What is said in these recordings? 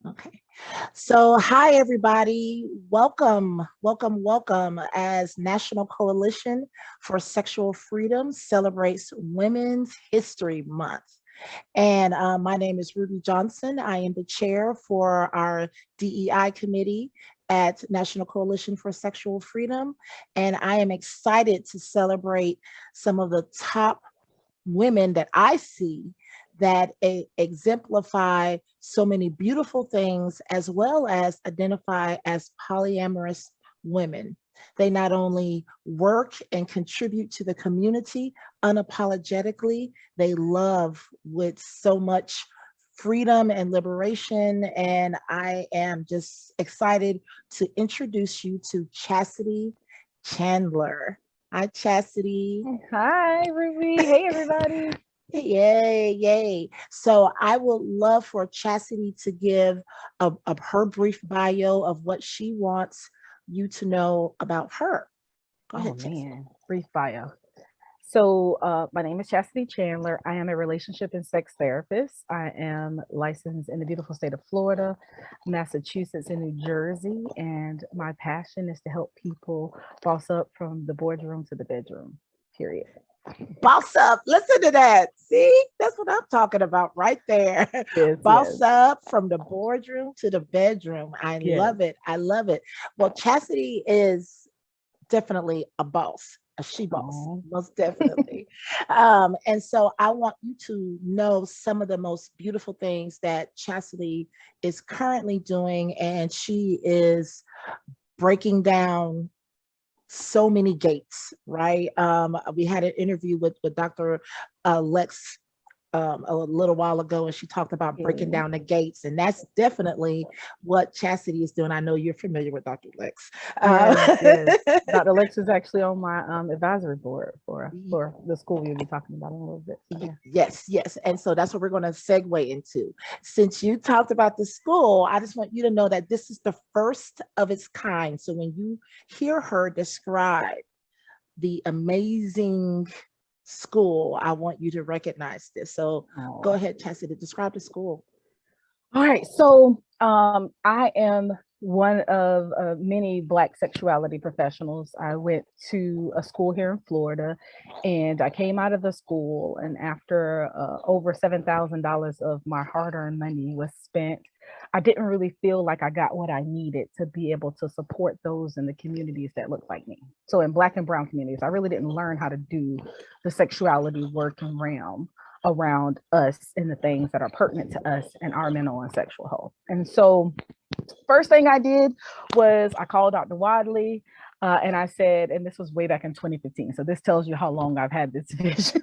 Okay. So, hi, everybody. Welcome. As National Coalition for Sexual Freedom celebrates Women's History Month. And my name is Ruby Johnson. I am the chair for our DEI committee at National Coalition for Sexual Freedom. And I am excited to celebrate some of the top women that I see that exemplify so many beautiful things, as well as identify as polyamorous women. They not only work and contribute to the community unapologetically, they love with so much freedom and liberation. And I am just excited to introduce you to Chasity Chandler. Hi, Chasity. Hi, Ruby. Hey, everybody. Yay, yay. So I would love for Chastity to give her brief bio of what she wants you to know about her. Go Oh, ahead, Chastity. man. Brief bio. So, my name is Chasity Chandler. I am a relationship and sex therapist. I am licensed in the beautiful state of Florida, Massachusetts, and New Jersey. And my passion is to help people boss up from the boardroom to the bedroom, period. Boss up. Listen to that. See, that's what I'm talking about right there. Yes, Boss yes, up from the boardroom to the bedroom. I yes. love it. I love it. Well, Chastity is definitely a boss, a she boss, Oh, most definitely. And so I want you to know some of the most beautiful things that Chastity is currently doing, and she is breaking down so many gates, right? We had an interview with Dr. Lex a little while ago, and she talked about breaking yeah. down the gates, and that's definitely what Chastity is doing. I know you're familiar with Dr. Lex. Yes, yes. Dr. Lex is actually on my advisory board for the school you'll be talking about in a little bit. So yeah. Yes, yes. And so that's what we're going to segue into. Since you talked about the school, I just want you to know that this is the first of its kind. So when you hear her describe the amazing school, I want you to recognize this. So go Oh. ahead, Chastity, describe the school. All right. So, I am one of many Black sexuality professionals. I went to a school here in Florida, and I came out of the school, and after over $7,000 of my hard-earned money was spent, I didn't really feel like I got what I needed to be able to support those in the communities that look like me. So in Black and Brown communities, I really didn't learn how to do the sexuality work and realm around us and the things that are pertinent to us and our mental and sexual health. And so, first thing I did was I called Dr. Wadley and I said, and this was way back in 2015. So this tells you how long I've had this vision.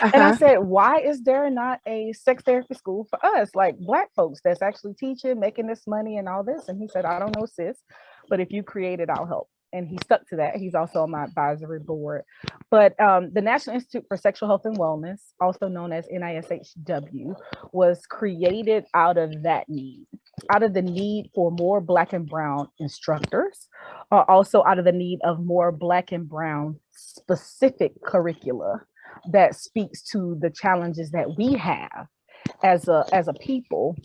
And I Uh-huh. said, why is there not a sex therapy school for us, like Black folks that's actually teaching, making this money and all this? And he said, I don't know, sis, but if you create it, I'll help. And he stuck to that. He's also on my advisory board. But the National Institute for Sexual Health and Wellness, also known as NISHW, was created out of that need, out of the need for more Black and Brown instructors, also out of the need of more Black and Brown specific curricula that speaks to the challenges that we have as a people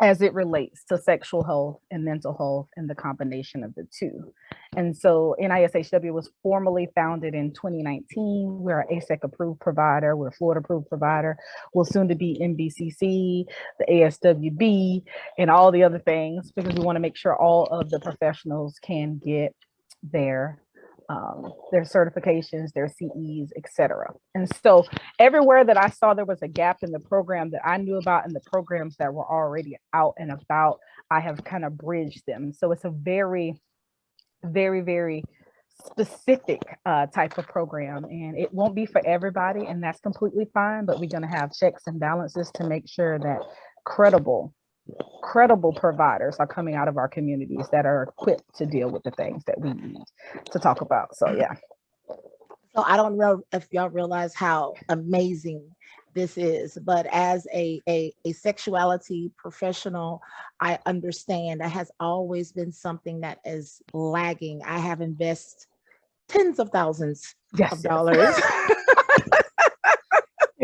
as it relates to sexual health and mental health and the combination of the two. And so NISHW was formally founded in 2019. We're an ASEC approved provider, we're a Florida approved provider, we'll soon to be NBCC, the ASWB, and all the other things, because we want to make sure all of the professionals can get their their certifications, their CEs, etc. And so everywhere that I saw there was a gap in the program that I knew about and the programs that were already out and about, I have kind of bridged them. So it's a very, very, very specific type of program, and it won't be for everybody, and that's completely fine. But we're going to have checks and balances to make sure that credible credible providers are coming out of our communities that are equipped to deal with the things that we need to talk about. So yeah. So I don't know if y'all realize how amazing this is, but as a sexuality professional, I understand that has always been something that is lagging. I have invested tens of thousands Yes, of yes. dollars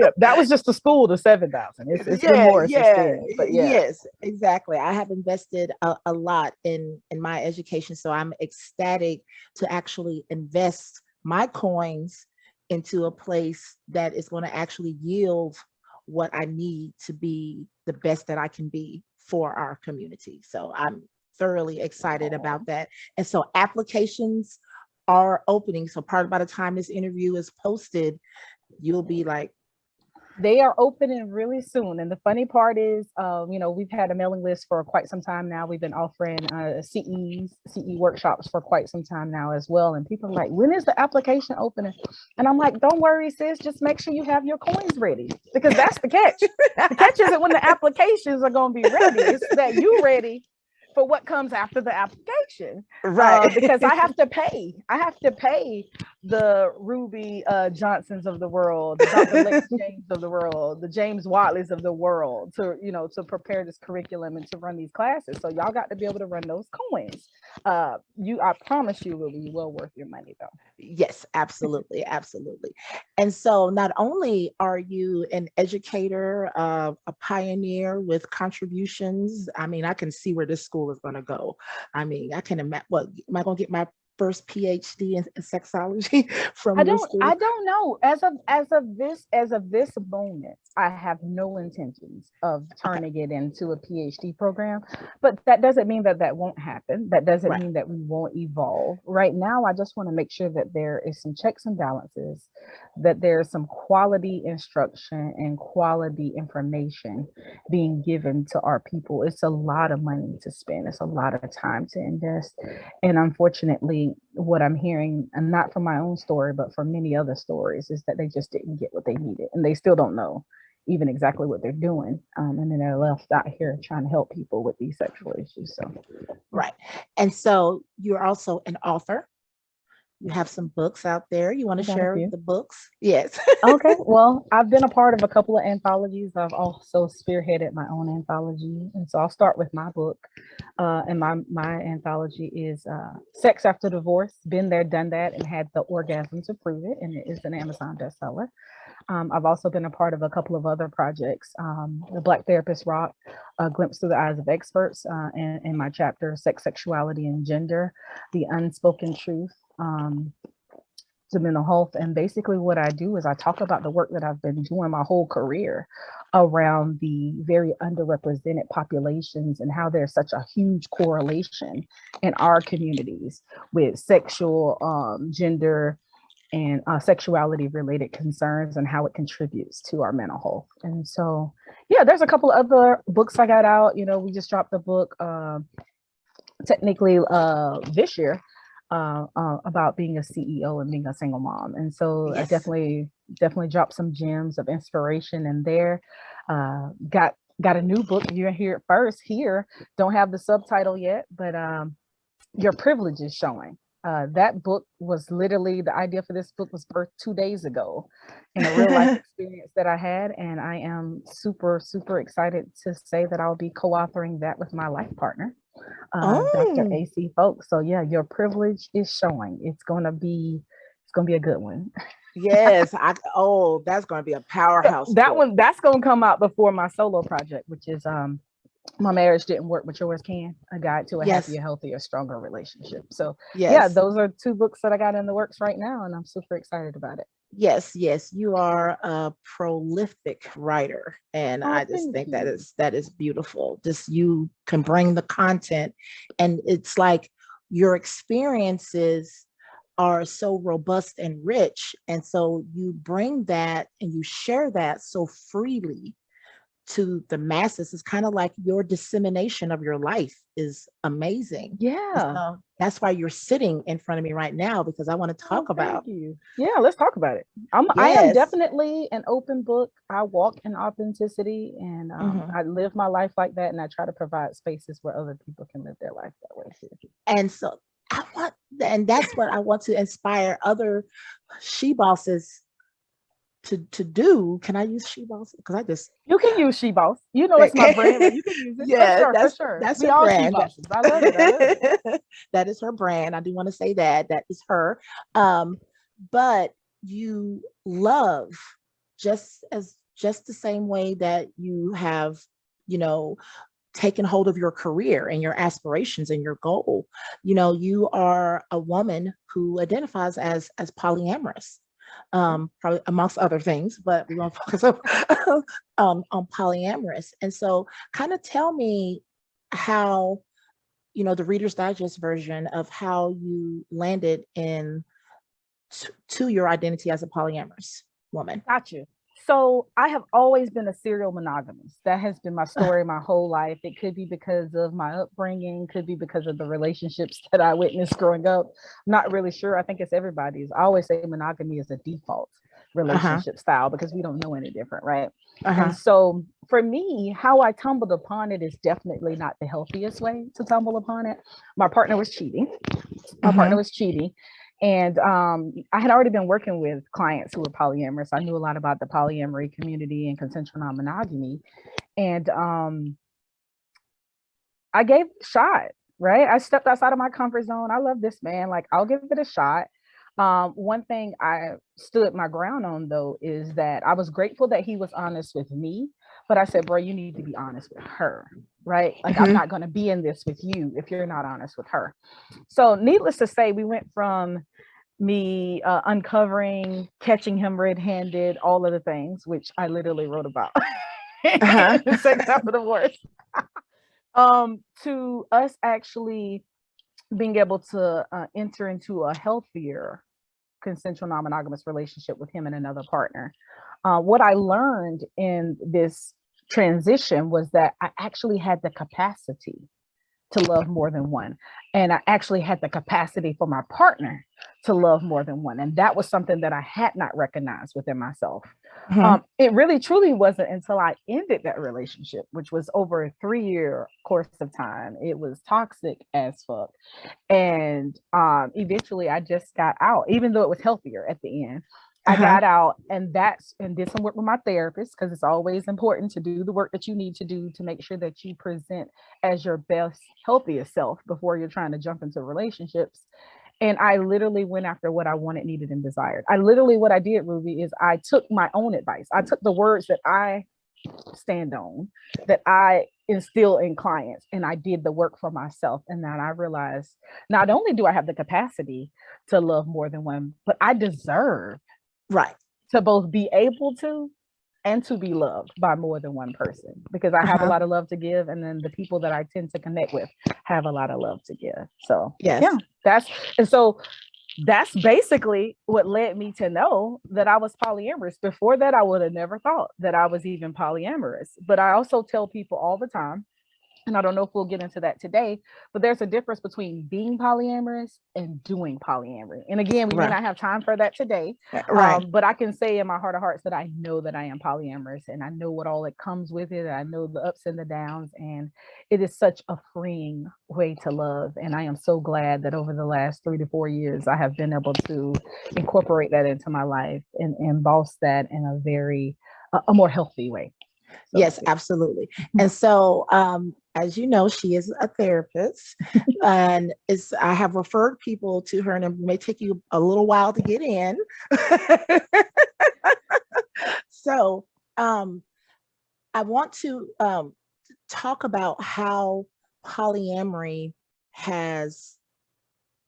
Yeah, that was just the school, the 7,000. It's been Yeah, more since yeah, then, but yeah. yes, exactly. I have invested a lot in my education, so I'm ecstatic to actually invest my coins into a place that is going to actually yield what I need to be the best that I can be for our community. So I'm thoroughly excited about that. And so applications are opening. So part by the time this interview is posted, you'll be like, They are opening really soon. And the funny part is, we've had a mailing list for quite some time now. We've been offering CE workshops for quite some time now as well. And people are like, when is the application opening? And I'm like, don't worry, sis, just make sure you have your coins ready, because that's the catch. The catch isn't when the applications are going to be ready. It's that you're ready for what comes after the application. right. Because I have to pay the Ruby Johnsons of the world, the Dr. Lex James of the world, the James Watleys of the world to prepare this curriculum and to run these classes. So y'all got to be able to run those coins. I promise you will be well worth your money though. Yes, absolutely, absolutely. And so not only are you an educator, a pioneer with contributions, I mean, I can see where this school is going to go. I mean, I can imagine, what, am I going to get my first PhD in sexology from your school? I don't know. As of this moment, I have no intentions of turning it into a PhD program, but that doesn't mean that won't happen. That doesn't mean that we won't evolve. Right now, I just want to make sure that there is some checks and balances, that there's some quality instruction and quality information being given to our people. It's a lot of money to spend. It's a lot of time to invest. And unfortunately, what I'm hearing, and not from my own story, but from many other stories, is that they just didn't get what they needed, and they still don't know even exactly what they're doing. And then they're left out here trying to help people with these sexual issues. So, right. And so you're also an author. You have some books out there. You want to share the books? Yes. Okay. Well, I've been a part of a couple of anthologies. I've also spearheaded my own anthology. And so I'll start with my book. And my anthology is Sex After Divorce, Been There, Done That, and Had the Orgasm to Prove It. And it is an Amazon bestseller. I've also been a part of a couple of other projects. The Black Therapist Rock, A Glimpse Through the Eyes of Experts, and in my chapter, Sex, Sexuality, and Gender, The Unspoken Truth to Mental Health. And basically what I do is I talk about the work that I've been doing my whole career around the very underrepresented populations and how there's such a huge correlation in our communities with sexual, gender, and sexuality related concerns and how it contributes to our mental health. And so, yeah, there's a couple of other books I got out. We just dropped a book technically this year about being a CEO and being a single mom. And so yes. I definitely dropped some gems of inspiration in there. Got a new book. You're here at first here. Don't have the subtitle yet, but Your Privilege is Showing. That book was literally, the idea for this book was birthed 2 days ago in a real life experience that I had. And I am super, super excited to say that I'll be co-authoring that with my life partner, Dr. AC Folks. So yeah, Your Privilege is Showing. It's gonna be a good one. Yes, that's gonna be a powerhouse. That's gonna come out before my solo project, which is My Marriage Didn't Work, But Yours Can, A Guide to a Happier, Healthier, Stronger Relationship. So yeah, those are 2 books that I got in the works right now, and I'm super excited about it. Yes, you are a prolific writer, and I just think that is beautiful. Just you can bring the content, and it's like your experiences are so robust and rich, and so you bring that and you share that so freely to the masses. It's kind of like your dissemination of your life is amazing. Yeah. So that's why you're sitting in front of me right now, because I want to talk about. You. Yeah, let's talk about it. I am definitely an open book. I walk in authenticity, and I live my life like that, and I try to provide spaces where other people can live their life that way too. And so that's what I want to inspire other she bosses to do. Can I use she boss? Because you can use she boss. It's my brand. You can use it. Yeah, for sure. That's we her all brand. She bosses. I love it. That is her brand. I do want to say that is her. But you love just the same way that you have, you know, taken hold of your career and your aspirations and your goal. You know, you are a woman who identifies as polyamorous, probably amongst other things, but we're going to focus on polyamorous. And so, kind of tell me how, you know, the Reader's Digest version of how you landed in to your identity as a polyamorous woman. Got you. So I have always been a serial monogamist. That has been my story my whole life. It could be because of my upbringing, could be because of the relationships that I witnessed growing up. Not really sure. I think it's everybody's. I always say monogamy is a default relationship style because we don't know any different, right? And so for me, how I tumbled upon it is definitely not the healthiest way to tumble upon it. My partner was cheating. And I had already been working with clients who were polyamorous. I knew a lot about the polyamory community and consensual non-monogamy. And I gave it a shot, right? I stepped outside of my comfort zone. I love this man. Like, I'll give it a shot. One thing I stood my ground on, though, is that I was grateful that he was honest with me. But I said, bro, you need to be honest with her, right? Like, I'm not going to be in this with you if you're not honest with her. So needless to say, we went from me uncovering, catching him red-handed, all of the things, which I literally wrote about the sex after divorce, to us actually being able to enter into a healthier consensual non-monogamous relationship with him and another partner. What I learned in this transition was that I actually had the capacity to love more than one. And I actually had the capacity for my partner to love more than one. And that was something that I had not recognized within myself. It really truly wasn't until I ended that relationship, which was over a 3-year course of time. It was toxic as fuck. And eventually I just got out, even though it was healthier at the end. I got out and did some work with my therapist, because it's always important to do the work that you need to do to make sure that you present as your best, healthiest self before you're trying to jump into relationships. And I literally went after what I wanted, needed, and desired. What I did, Ruby, is I took my own advice. I took the words that I stand on, that I instill in clients, and I did the work for myself. And then I realized not only do I have the capacity to love more than one, but I deserve to both be able to and to be loved by more than one person, because I have a lot of love to give, and then the people that I tend to connect with have a lot of love to give. So that's basically what led me to know that I was polyamorous. Before that, I would have never thought that I was even polyamorous. But I also tell people all the time, and I don't know if we'll get into that today, but there's a difference between being polyamorous and doing polyamory. And again, we may not have time for that today, but I can say in my heart of hearts that I know that I am polyamorous, and I know what all it comes with it. I know the ups and the downs, and it is such a freeing way to love. And I am so glad that over the last 3 to 4 years, I have been able to incorporate that into my life and emboss that in a more healthy way. Yes, absolutely. And so, as you know, she is a therapist, and I have referred people to her, and it may take you a little while to get in. So, I want to talk about how polyamory has,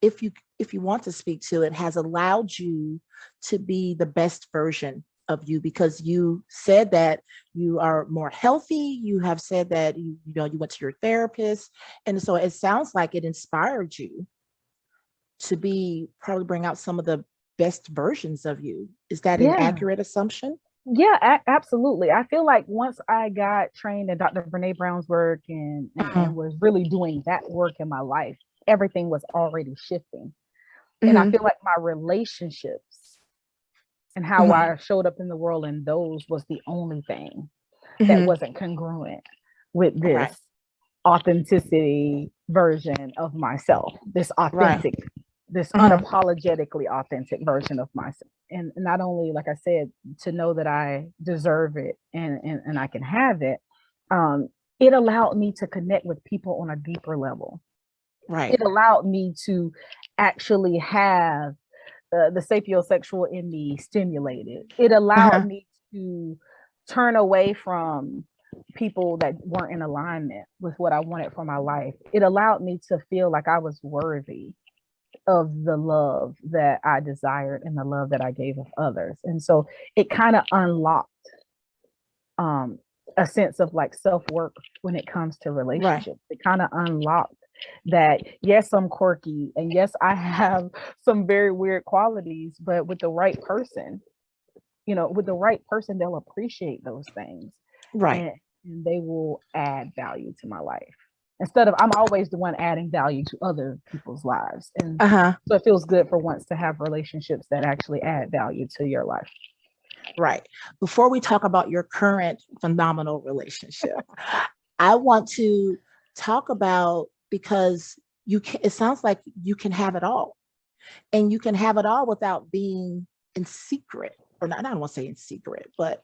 if you want to speak to it, has allowed you to be the best version of you, because you said that you are more healthy. You have said that you went to your therapist, and so it sounds like it inspired you to probably bring out some of the best versions of you. Is that an accurate assumption? Yeah, absolutely. I feel like once I got trained in Dr. Brene Brown's work and was really doing that work in my life, everything was already shifting. And I feel like my relationships and how I showed up in the world in those was the only thing that wasn't congruent with this authenticity version of myself, this authentic, this unapologetically authentic version of myself. And not only, like I said, to know that I deserve it and I can have it, it allowed me to connect with people on a deeper level. It allowed me to actually have the sapiosexual in me stimulated. It allowed me to turn away from people that weren't in alignment with what I wanted for my life. It allowed me to feel like I was worthy of the love that I desired and the love that I gave of others. And so it kind of unlocked a sense of like self-worth when it comes to relationships. It kind of unlocked that, yes, I'm quirky, and yes, I have some very weird qualities, but with the right person, they'll appreciate those things. And they will add value to my life. Instead of, I'm always the one adding value to other people's lives. And so it feels good for once to have relationships that actually add value to your life. Right. Before we talk about your current phenomenal relationship, I want to talk about, because it sounds like you can have it all, and you can have it all without being in secret, or not, I don't want to say in secret, but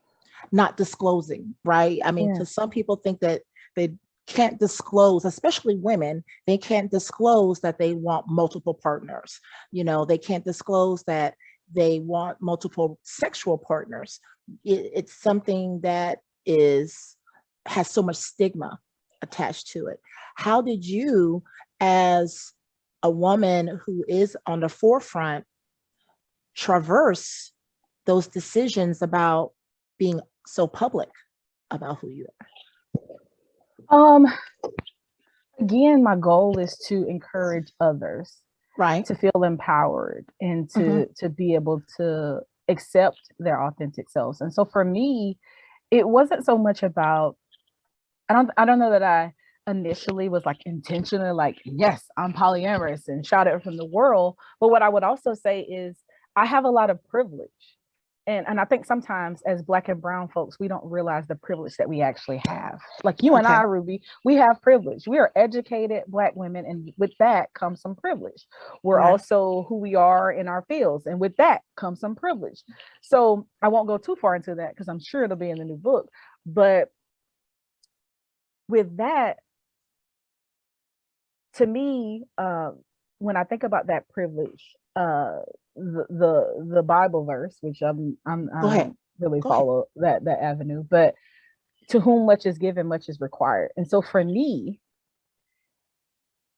not disclosing, right? I mean, because some people think that they can't disclose, especially women, they can't disclose that they want multiple partners. They can't disclose that they want multiple sexual partners. It's something that has so much stigma attached to it. How did you, as a woman who is on the forefront, traverse those decisions about being so public about who you are? Again, my goal is to encourage others, right, to feel empowered and to be able to accept their authentic selves. And so for me, it wasn't so much about, I don't know that I initially was like intentionally like, yes, I'm polyamorous and shout it from the world. But what I would also say is I have a lot of privilege. And I think sometimes as Black and brown folks, we don't realize the privilege that we actually have. Like you and I, Ruby, we have privilege. We are educated Black women, and with that comes some privilege. We're also who we are in our fields, and with that comes some privilege. So I won't go too far into that because I'm sure it'll be in the new book. But with that, to me, when I think about that privilege, the Bible verse, which I'm really follow that avenue, but to whom much is given, much is required. And so for me,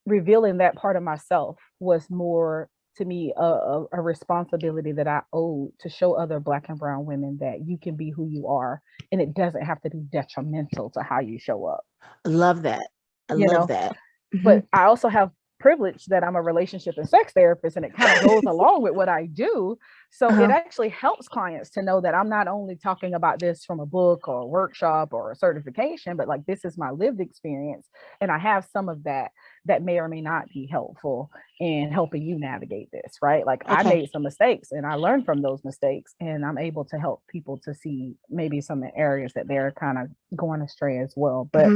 revealing that part of myself was more, to me, a responsibility that I owed to show other Black and brown women that you can be who you are, and it doesn't have to be detrimental to how you show up. I love that. I love that. But I also have privilege that I'm a relationship and sex therapist, and it kind of goes along with what I do. So it actually helps clients to know that I'm not only talking about this from a book or a workshop or a certification, but like this is my lived experience. And I have some of that may or may not be helpful in helping you navigate this, right? Like I made some mistakes and I learned from those mistakes, and I'm able to help people to see maybe some areas that they're kind of going astray as well. But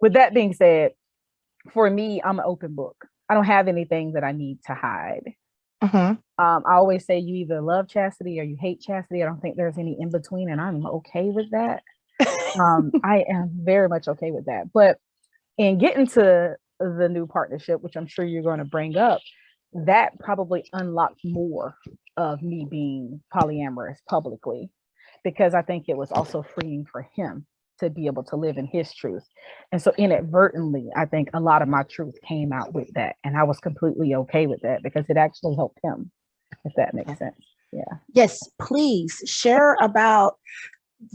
with that being said, for me, I'm an open book. I don't have anything that I need to hide. I always say you either love chastity or you hate chastity. I don't think there's any in between, and I'm okay with that. I am very much okay with that. But in getting to the new partnership, which I'm sure you're going to bring up, that probably unlocked more of me being polyamorous publicly, because I think it was also freeing for him to be able to live in his truth. And so inadvertently, I think a lot of my truth came out with that. And I was completely okay with that because it actually helped him, if that makes sense. Yeah. Yes, please share about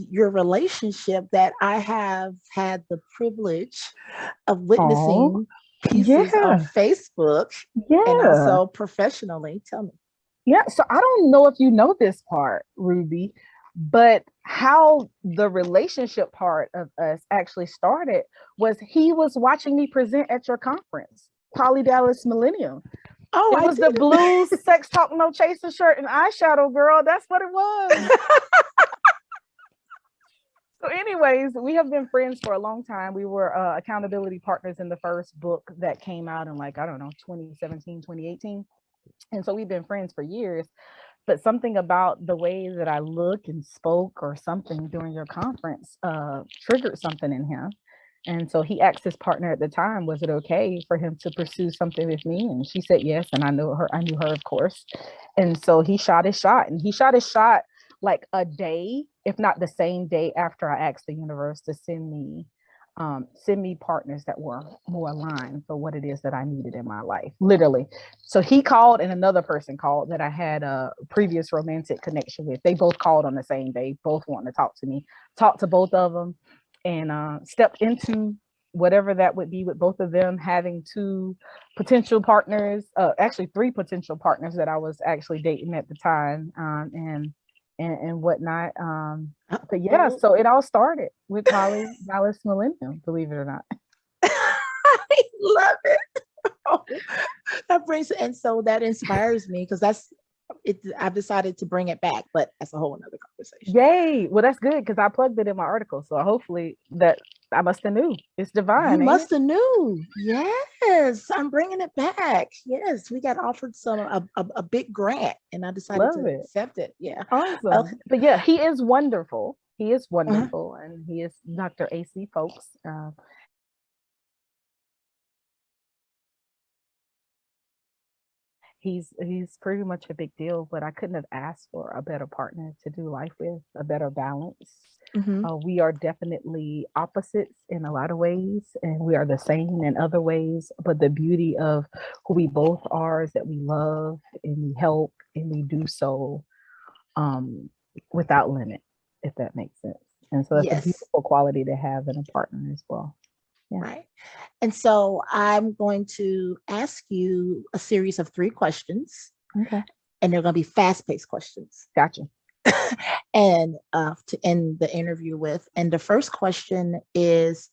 your relationship that I have had the privilege of witnessing pieces on Facebook and also professionally. Tell me. Yeah. So I don't know if you know this part, Ruby, but how the relationship part of us actually started was he was watching me present at your conference, Poly Dallas Millennium. Oh, it was the blue sex talk no chaser shirt and eyeshadow girl. That's what it was. So anyways, we have been friends for a long time. We were accountability partners in the first book that came out in 2017, 2018. And so we've been friends for years. But something about the way that I looked and spoke or something during your conference triggered something in him. And so he asked his partner at the time, was it okay for him to pursue something with me? And she said yes. And I knew her, of course. And so he shot his shot, and he shot his shot like a day, if not the same day after I asked the universe to send me partners that were more aligned for what it is that I needed in my life, literally. So he called and another person called that I had a previous romantic connection with. They both called on the same day, both wanting to talk to me, talked to both of them, and stepped into whatever that would be with both of them having two potential partners, actually three potential partners that I was actually dating at the time, and whatnot. But yeah, so it all started with Poly Dallas Millennium, believe it or not. I love it. That brings, and so that inspires me because that's it. I've decided to bring it back, but that's a whole another conversation. Yay! Well, that's good because I plugged it in my article, so hopefully that I must have knew. It's divine. You must have knew. Yes, I'm bringing it back. Yes, we got offered a big grant, and I decided to accept it. Yeah, awesome. Okay. But yeah, he is wonderful. He is wonderful, and he is Dr. AC, folks. He's pretty much a big deal, but I couldn't have asked for a better partner to do life with, a better balance. We are definitely opposites in a lot of ways, and we are the same in other ways. But the beauty of who we both are is that we love and we help and we do so without limit, if that makes sense. And so that's a beautiful quality to have in a partner as well. Yeah. Right. And so I'm going to ask you a series of 3 questions. Okay. And they're going to be fast-paced questions. Gotcha. And to end the interview with. And the first question is,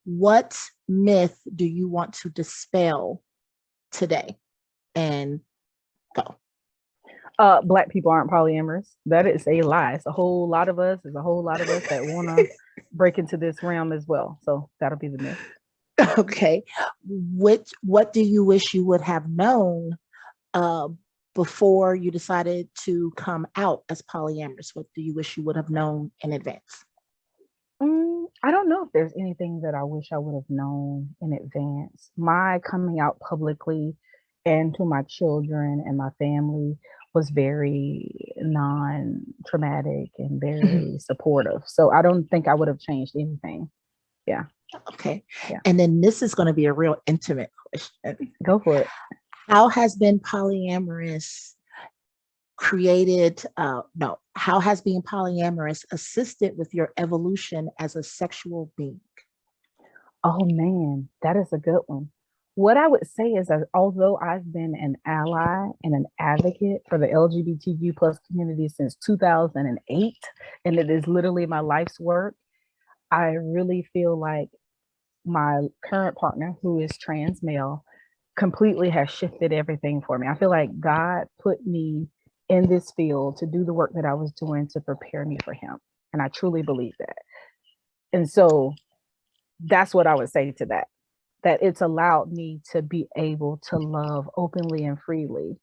what myth do you want to dispel today? And go. Black people aren't polyamorous. That is a lie. It's a whole lot of us. There's a whole lot of us that want to break into this realm as well. So that'll be the myth. Okay. What do you wish you would have known before you decided to come out as polyamorous? What do you wish you would have known in advance? I don't know if there's anything that I wish I would have known in advance. My coming out publicly and to my children and my family was very non-traumatic and very supportive. So I don't think I would have changed anything. Yeah. Okay. Yeah. And then this is going to be a real intimate question. Go for it. How has being polyamorous assisted with your evolution as a sexual being? Oh man, that is a good one. What I would say is that although I've been an ally and an advocate for the LGBTQ plus community since 2008, and it is literally my life's work, I really feel like my current partner, who is trans male, completely has shifted everything for me. I feel like God put me in this field to do the work that I was doing to prepare me for him. And I truly believe that. And so that's what I would say to that it's allowed me to be able to love openly and freely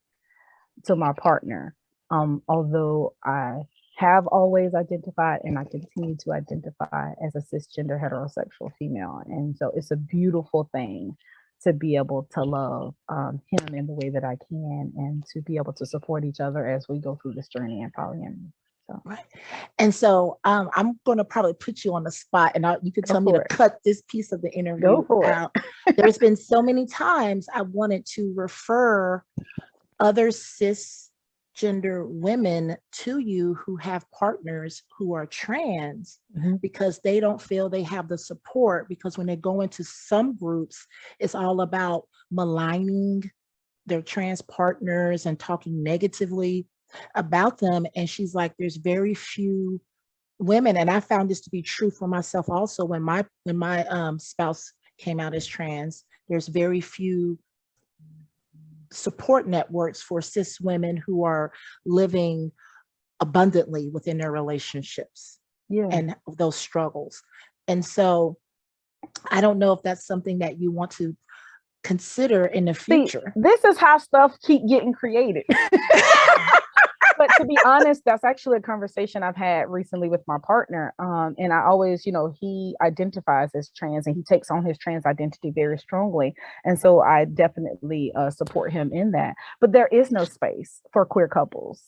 to my partner. Although I have always identified and I continue to identify as a cisgender heterosexual female. And so it's a beautiful thing to be able to love him in the way that I can and to be able to support each other as we go through this journey in polyamory. So. Right. And so I'm going to probably put you on the spot and you can tell me to cut this piece of the interview out. There's been so many times I wanted to refer other cisgender women to you who have partners who are trans because they don't feel they have the support, because when they go into some groups, it's all about maligning their trans partners and talking negatively about them. And she's like, there's very few women, and I found this to be true for myself also. When my spouse came out as trans, there's very few support networks for cis women who are living abundantly within their relationships and those struggles. And so I don't know if that's something that you want to consider in the future. See, this is how stuff keep getting created. But to be honest, that's actually a conversation I've had recently with my partner. And I always, he identifies as trans and he takes on his trans identity very strongly. And so I definitely support him in that. But there is no space for queer couples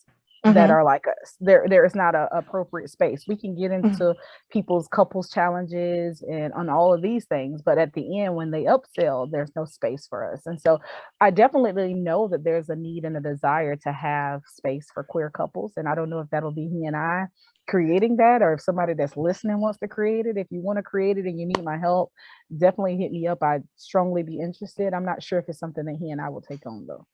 that Mhm. are like us. There is not a appropriate space. We can get Mhm. into people's couples challenges and on all of these things, but at the end, when they upsell, there's no space for us. And so I definitely know that there's a need and a desire to have space for queer couples. And I don't know if that'll be he and I creating that, or if somebody that's listening wants to create it. If you want to create it and you need my help, definitely hit me up. I'd strongly be interested. I'm not sure if it's something that he and I will take on though.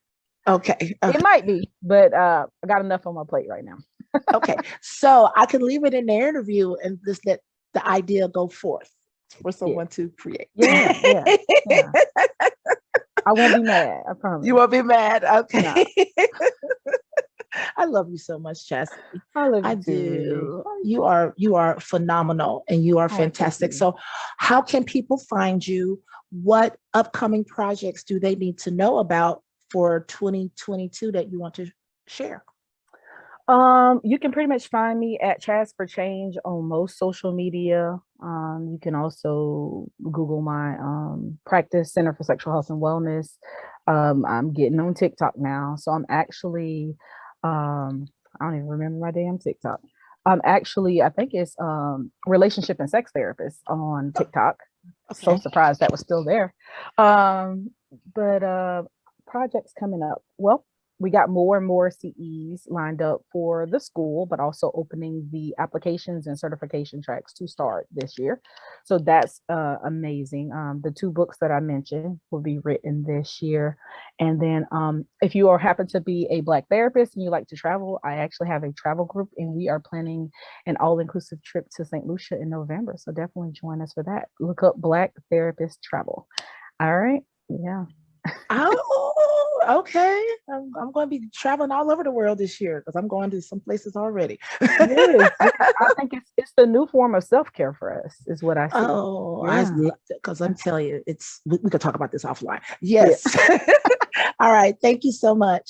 Okay. It might be, but I got enough on my plate right now. Okay. So I could leave it in the interview and just let the idea go forth for Yeah, someone to create. yeah, yeah, yeah. I won't be mad. I promise. You won't be mad. No, Okay. I love you so much, Chastity. I love I you too, Ruby. do. You are phenomenal and you are Oh, thank fantastic. you. So how can people find you? What upcoming projects do they need to know about for 2022 that you want to share? You can pretty much find me at Chaz for Change on most social media. You can also Google my practice, Center for Sexual Health and Wellness. I'm getting on TikTok now, so I'm actually I don't even remember my damn TikTok. I'm actually, I think it's relationship and sex therapist on TikTok. So Okay. surprised that was still there. Um, but projects coming up. Well, we got more and more CEs lined up for the school, but also opening the applications and certification tracks to start this year. So that's amazing. The two books that I mentioned will be written this year. And then if you are happen to be a Black therapist and you like to travel, I actually have a travel group and we are planning an all-inclusive trip to St. Lucia in November. So definitely join us for that. Look up Black Therapist Travel. All right. Yeah. Oh, okay. I'm going to be traveling all over the world this year because I'm going to some places already. Yes, yes. I think it's the new form of self-care for us, is what I see. Oh, I Yeah. love it because I'm telling you, we could talk about this offline. Yeah. Yes. All right. Thank you so much.